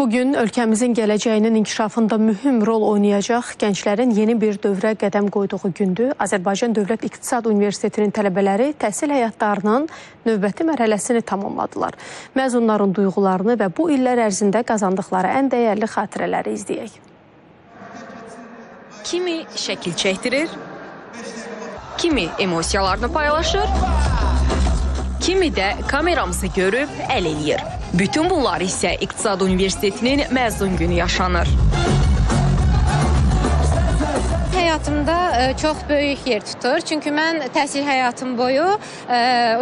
Bugün ölkəmizin gələcəyinin inkişafında mühüm rol oynayacaq gənclərin yeni bir dövrə qədəm qoyduğu gündür. Azərbaycan Dövlət İqtisad Universitetinin tələbələri təhsil həyatlarının növbəti mərhələsini tamamladılar. Məzunların duyğularını və bu illər ərzində qazandıqları ən dəyərli xatirələri izləyək. Kimi şəkil çəkdirir, kimi emosiyalarını paylaşır, kimi də kameramızı görüb əl eləyir. Bütün bunlar isə İqtisad Universitetinin məzun günü yaşanır. Həyatımda çox böyük yer tutur. Çünki mən təhsil həyatım boyu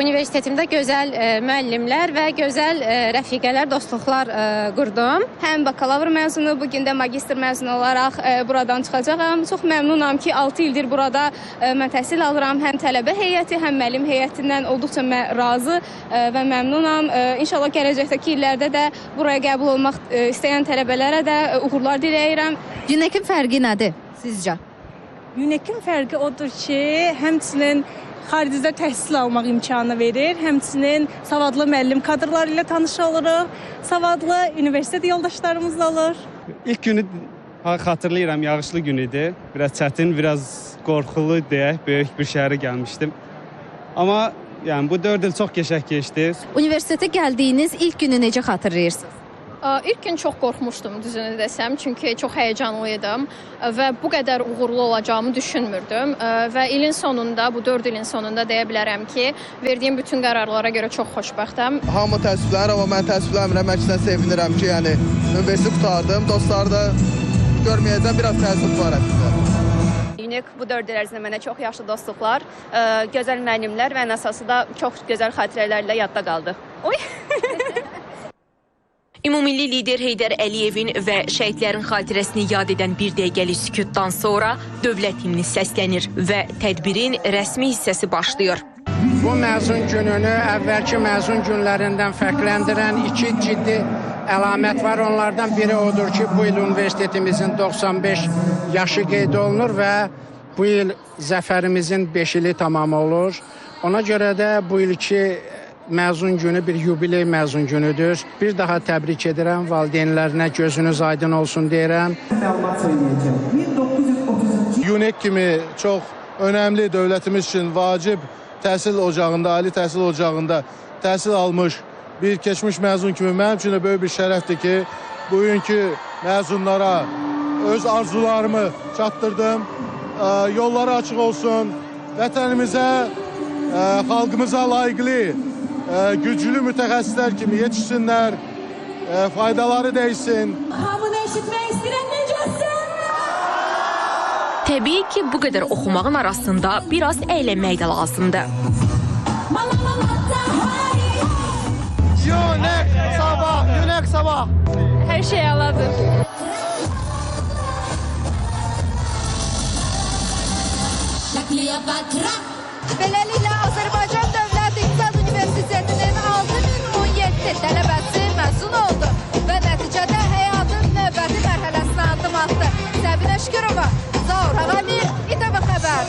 universitetimdə gözəl müəllimlər və gözəl rəfiqələr, dostluqlar qurdum. Həm bakalavr məzunu, bugün də magistr məzunu olaraq buradan çıxacağam. Çox məmnunam ki, 6 ildir burada mən təhsil alıram. Həm tələbə heyəti, həm müəllim heyətindən olduqca razı və məmnunam. İnşallah gələcəkdəki illərdə də buraya qəbul olmaq istəyən tələbələrə də uğurlar diləyirəm. UNEK-in fərqi nədir sizcə? UNEK-in fərqi odur ki, həmçinin xaricdə təhsil almaq imkanı verir, həmçinin savadlı müəllim kadrları ilə tanış oluruq, savadlı universitet yoldaşlarımız olur. İlk günü xatırlayıram, yağışlı gün idi. Biraz çətin, biraz qorxulu deyək, böyük bir şəhərə gəlmişdim. Amma yəni bu 4 il çox qəşəng keçdi. Universitetə gəldiyiniz ilk günü necə xatırlayırsınız? İlk gün çox qorxmuşdum, düzünü desəm, çünki çox həyəcanlıydım və bu qədər uğurlu olacağımı düşünmürdüm və ilin sonunda, bu 4 ilin sonunda deyə bilərəm ki, verdiyim bütün qərarlara görə çox xoşbəxtəm. Hamı təəssüflənir, amma mən təəssüflənmirəm, əksinə sevinirəm ki, yəni universiteti qurtardım, dostları da görməyəcəm, biraz təəssüf var əslində. UNEK bu 4 il ərzində mənə çox yaxşı dostluqlar, gözəl müəllimlər və ən əsası da çox gözəl xatirələrlə yadda qaldı. Ümumilli lider Heydər Əliyevin və şəhidlərin xatirəsini yad edən bir dəqiqəlik sükutdan sonra dövlət himni səslənir və tədbirin rəsmi hissəsi başlayır. Bu məzun gününü əvvəlki məzun günlərindən fərqləndirən 2 ciddi əlamət var. Onlardan biri odur ki, bu il universitetimizin 95 yaşı qeyd olunur və bu il zəfərimizin 5 ili tamam olur. Ona görə də bu ilki məzun günü bir yubiley məzun günüdür. Bir daha təbrik edirəm, valideynlərinə gözünüz aydın olsun deyirəm. UNEK kimi çox önəmli dövlətimiz üçün vacib təhsil ocağında, ali təhsil ocağında təhsil almış bir keçmiş məzun kimi mənim üçün də böyük bir şərəfdir ki, bugünkü məzunlara öz arzularımı çatdırdım. Yolları açıq olsun, vətənimizə, xalqımıza layiqli, güclü mütəxəssislər kimi yetişsinlər, faydaları dəysin. Hamını eşitmək istəyirəm, necəsin? Təbii ki, bu qədər oxumağın arasında biraz əylənmək də lazımdır. UNEK sabah, UNEK sabah. Hər şey əladır. Beləliklə, Azərbaycan Dövlət İqtisad Universitetinin 6017 tələbəsi məzun oldu və nəticədə həyatın növbəti mərhələsinə addım atdı. Səbinə Şükürova, Zaur Ağamir, İTV Xəbər.